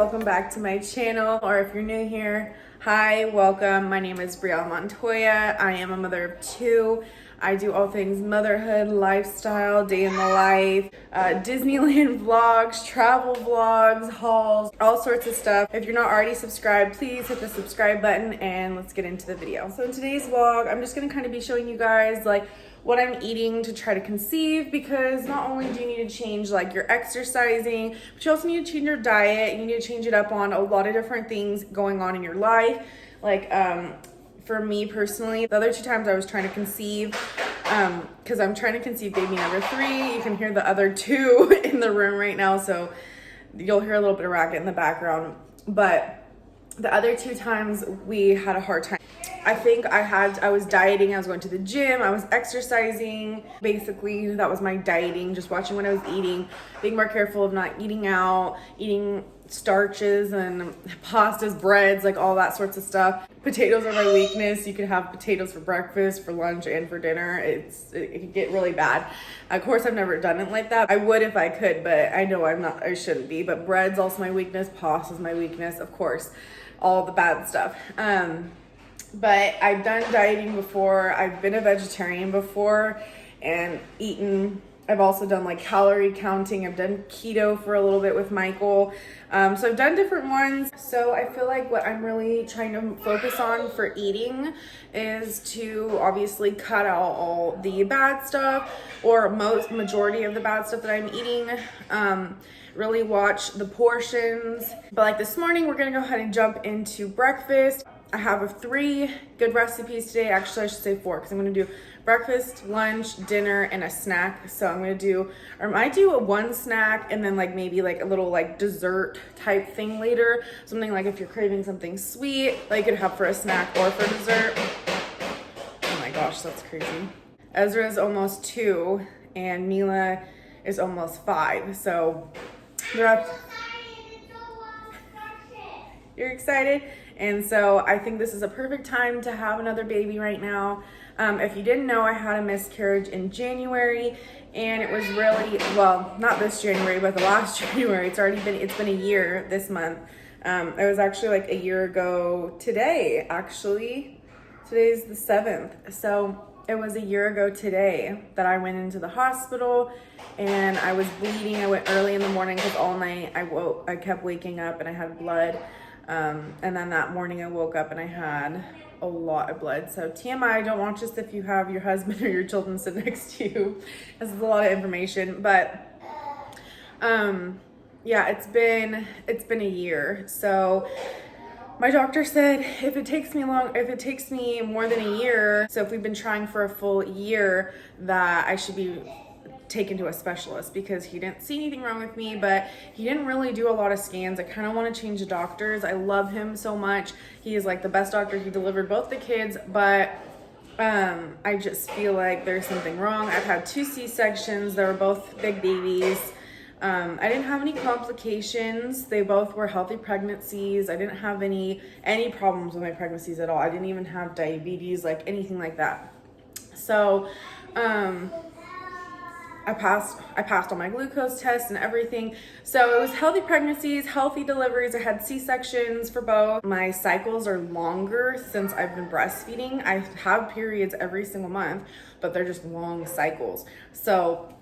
welcome back to my channel, or if you're new here, hi, welcome. My name is Brielle Montoya. I am a mother of two. I do all things motherhood, lifestyle, day in the life, Disneyland vlogs, travel vlogs, hauls, all sorts of stuff. If you're not already subscribed, please hit the subscribe button and let's get into the video. So in today's vlog, I'm just gonna kind of be showing you guys like what I'm eating to try to conceive, because not only do you need to change like your exercising, but you also need to change your diet. You need to change it up on a lot of different things going on in your life. Like for me personally, the other two times I was trying to conceive, because I'm trying to conceive baby number 3. You can hear the other 2 in the room right now, so you'll hear a little bit of racket in the background. But the other 2 times we had a hard time. I think I was dieting, I was going to the gym, I was exercising. Basically, that was my dieting, just watching what I was eating, being more careful of not eating out, eating starches and pastas, breads, like all that sorts of stuff. Potatoes are my weakness. You can have potatoes for breakfast, for lunch, and for dinner. It can get really bad. Of course, I've never done it like that. I would if I could, but I know I shouldn't be. But bread's also my weakness, pasta's my weakness, of course, all the bad stuff. But I've done dieting before. I've been a vegetarian before and I've also done like calorie counting. I've done keto for a little bit with Michael. So I've done different ones. So I feel like what I'm really trying to focus on for eating is to obviously cut out all the bad stuff, or majority of the bad stuff that I'm eating. Really watch the portions. But like this morning, we're gonna go ahead and jump into breakfast. I have 3 good recipes today. Actually, I should say 4, because I'm gonna do breakfast, lunch, dinner, and a snack. So I might do a 1 snack and then like maybe like a little like dessert type thing later. Something like if you're craving something sweet, like you could have for a snack or for dessert. Oh my gosh, that's crazy. Ezra is almost 2 and Mila is almost 5. So they're up. You're excited? And so I think this is a perfect time to have another baby right now. If you didn't know, I had a miscarriage in January, and it was really, well, not this January, but the last January. It's been a year this month. It was actually like a year ago today, actually. Today's the 7th. So it was a year ago today that I went into the hospital and I was bleeding. I went early in the morning because all night I kept waking up and I had blood. And then that morning I woke up and I had a lot of blood. So TMI, don't watch this if you have your husband or your children sit next to you. This is a lot of information, but yeah, it's been a year. So my doctor said if it takes me more than a year, so if we've been trying for a full year, that I should be taken to a specialist, because he didn't see anything wrong with me, but he didn't really do a lot of scans. I kind of want to change the doctors. I love him so much. He is like the best doctor. He delivered both the kids, but I just feel like there's something wrong. I've had 2 C-sections. They were both big babies. I didn't have any complications. They both were healthy pregnancies. I didn't have any problems with my pregnancies at all. I didn't even have diabetes, like anything like that. So I passed all my glucose tests and everything. So it was healthy pregnancies, healthy deliveries. I had C-sections for both. My cycles are longer since I've been breastfeeding. I have periods every single month, but they're just long cycles. So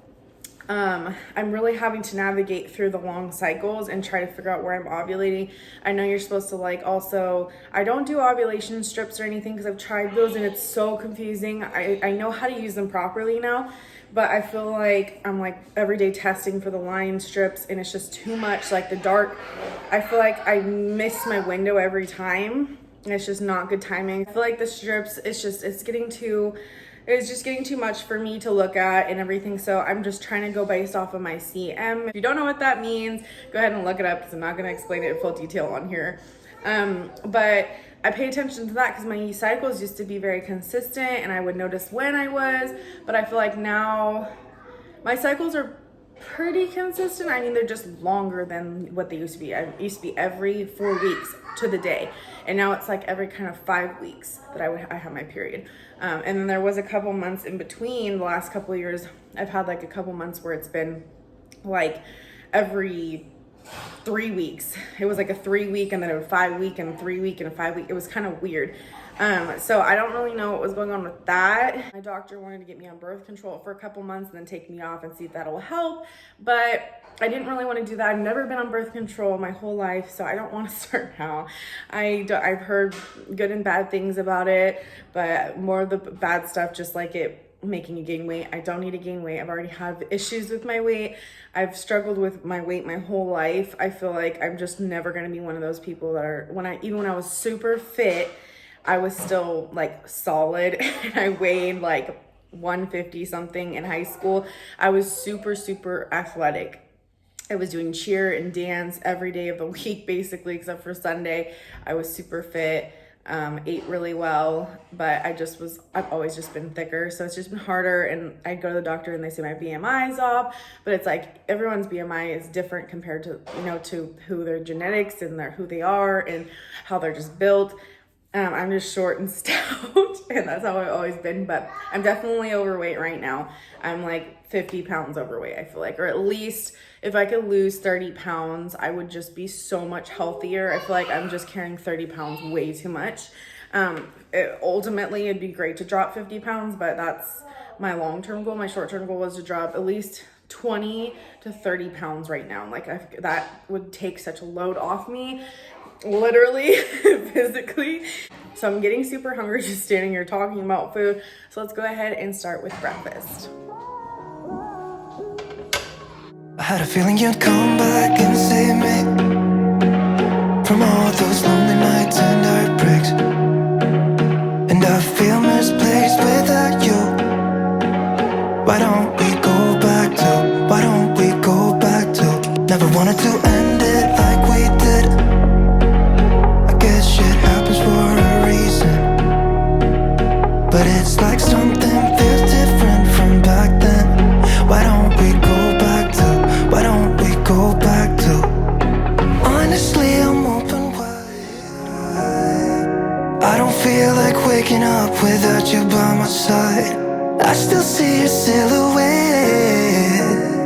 I'm really having to navigate through the long cycles and try to figure out where I'm ovulating. I know you're supposed to like also, I don't do ovulation strips or anything because I've tried those and it's so confusing. I know how to use them properly now, but I feel like I'm like every day testing for the line strips and it's just too much. Like the dark, I feel like I miss my window every time and it's just not good timing. I feel like the strips, it's just getting too much for me to look at and everything. So I'm just trying to go based off of my CM. If you don't know what that means, go ahead and look it up because I'm not going to explain it in full detail on here. But I pay attention to that because my cycles used to be very consistent and I would notice when I was, but I feel like now my cycles are pretty consistent. I mean, they're just longer than what they used to be. It used to be every 4 weeks to the day. And now it's like every kind of 5 weeks that I have my period. And then there was a couple months in between. The last couple of years, I've had like a couple months where it's been like every 3 weeks. It was like a 3 week and then a 5 week and 3 week and a 5 week. It was kind of weird. So I don't really know what was going on with that. My doctor wanted to get me on birth control for a couple months and then take me off and see if that'll help. But I didn't really want to do that. I've never been on birth control my whole life, so I don't want to start now. I've heard good and bad things about it, but more of the bad stuff, just like it making you gain weight. I don't need to gain weight. I've already had issues with my weight. I've struggled with my weight my whole life. I feel like I'm just never going to be one of those people that are, even when I was super fit, I was still like solid and I weighed like 150 something in high school. I was super athletic. I was doing cheer and dance every day of the week, basically, except for Sunday. I was super fit, ate really well, but I've always just been thicker. So it's just been harder. And I go to the doctor and they say my BMI is off, but it's like everyone's BMI is different compared to, to who their genetics and who they are and how they're just built. I'm just short and stout, and that's how I've always been, but I'm definitely overweight right now. I'm like 50 pounds overweight, I feel like, or at least if I could lose 30 pounds, I would just be so much healthier. I feel like I'm just carrying 30 pounds way too much. Ultimately, it'd be great to drop 50 pounds, but that's my long-term goal. My short-term goal was to drop at least 20 to 30 pounds right now. Like that would take such a load off me. Literally, physically. So I'm getting super hungry just standing here talking about food. So let's go ahead and start with breakfast. I had a feeling you'd come back and save me from all those lonely nights and heartbreaks. And I feel misplaced without you. Why don't we go back to, why don't we go back to, never wanted to end it like we did. Shit happens for a reason, but it's like something feels different from back then. Why don't we go back to, why don't we go back to, honestly I'm open wide. I don't feel like waking up without you by my side. I still see your silhouette.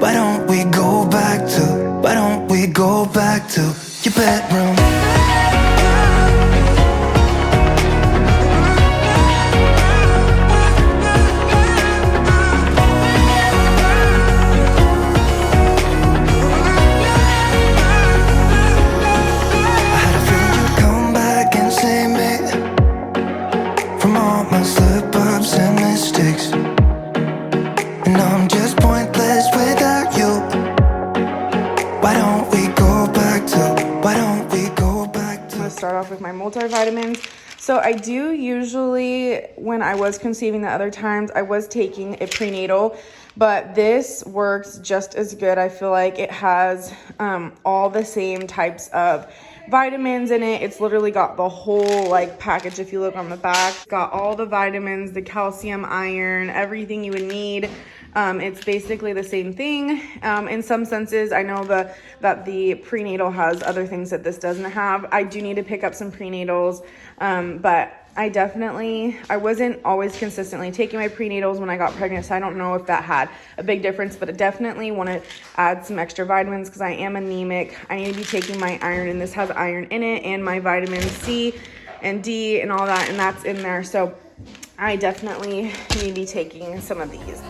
Why don't we go back to, why don't we go back to your bedroom? And mistakes, and I'm just pointless without you. Why don't we go back to, why don't we go back to. I'm gonna start off with my multivitamins. So I do usually, when I was conceiving the other times, I was taking a prenatal, but this works just as good. I feel like it has all the same types of vitamins in it. It's literally got the whole like package. If you look on the back, it's got all the vitamins, the calcium, iron, everything you would need. It's basically the same thing. In some senses, I know that the prenatal has other things that this doesn't have. I do need to pick up some prenatals, but I wasn't always consistently taking my prenatals when I got pregnant, so I don't know if that had a big difference, but I definitely want to add some extra vitamins because I am anemic. I need to be taking my iron, and this has iron in it, and my vitamin C and D and all that, and that's in there. So I definitely need to be taking some of these.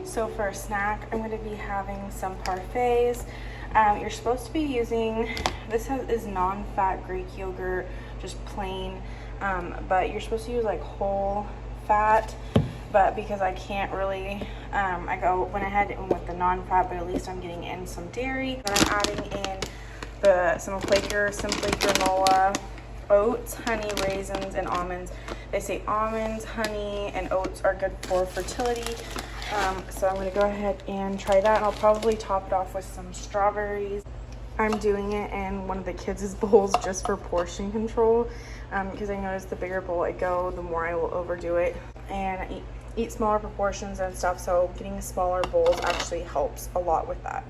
So for a snack, I'm going to be having some parfaits. You're supposed to be using, is non-fat Greek yogurt, just plain, but you're supposed to use like whole fat, but because I can't really, I went ahead and with the non-fat, but at least I'm getting in some dairy. Then I'm adding in some Quaker Simply granola, oats, honey, raisins, and almonds. They say almonds, honey, and oats are good for fertility. So I'm going to go ahead and try that, and I'll probably top it off with some strawberries. I'm doing it in one of the kids' bowls just for portion control, because I noticed the bigger bowl I go, the more I will overdo it. And eat smaller proportions and stuff, so getting smaller bowls actually helps a lot with that.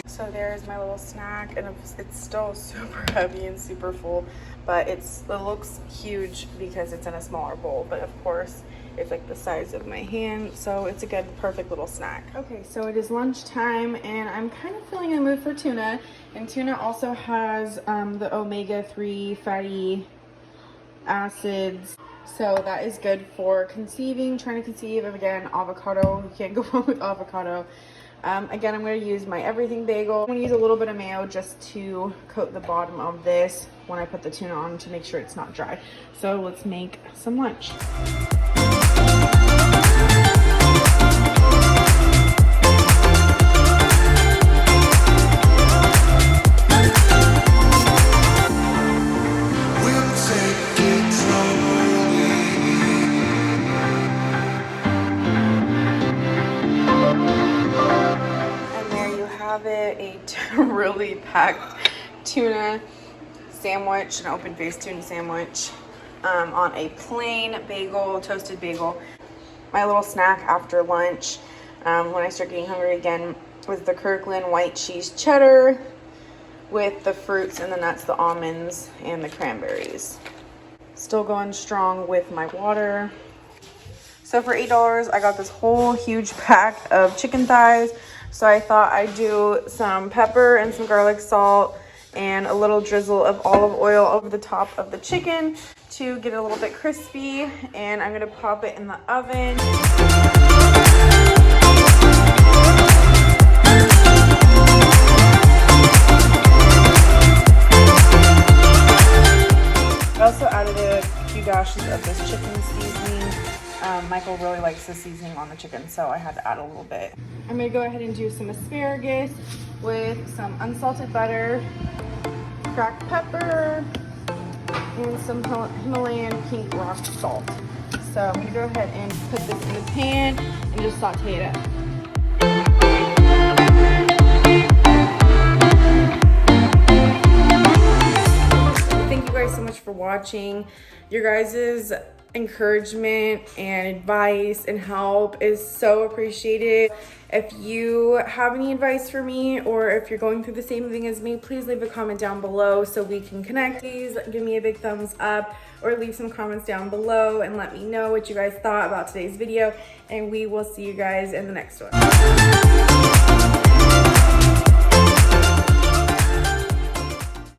So there's my little snack, and it's still super heavy and super full, but it looks huge because it's in a smaller bowl, but of course it's like the size of my hand, so it's a good, perfect little snack. Okay, so it is lunchtime, and I'm kind of feeling in the mood for tuna, and tuna also has the omega-3 fatty acids, so that is good for conceiving, trying to conceive. And again, avocado, you can't go wrong with avocado. Again, I'm going to use my everything bagel. I'm going to use a little bit of mayo just to coat the bottom of this when I put the tuna on to make sure it's not dry. So let's make some lunch. A really packed tuna sandwich, an open-faced tuna sandwich on a plain bagel, toasted bagel. My little snack after lunch when I start getting hungry again was the Kirkland white cheese cheddar with the fruits and the nuts, the almonds and the cranberries. Still going strong with my water. So for $8, I got this whole huge pack of chicken thighs. So I thought I'd do some pepper and some garlic salt and a little drizzle of olive oil over the top of the chicken to get it a little bit crispy. And I'm gonna pop it in the oven. I also added a few dashes of this chicken seasoning. Michael really likes the seasoning on the chicken, so I had to add a little bit. I'm gonna go ahead and do some asparagus with some unsalted butter, cracked pepper, and some Himalayan pink rock salt. So I'm gonna go ahead and put this in the pan and just saute it up. Thank you guys so much for watching. Your guys's encouragement and advice and help is so appreciated. If you have any advice for me, or if you're going through the same thing as me, please leave a comment down below so we can connect. Please give me a big thumbs up or leave some comments down below and let me know what you guys thought about today's video, and we will see you guys in the next one.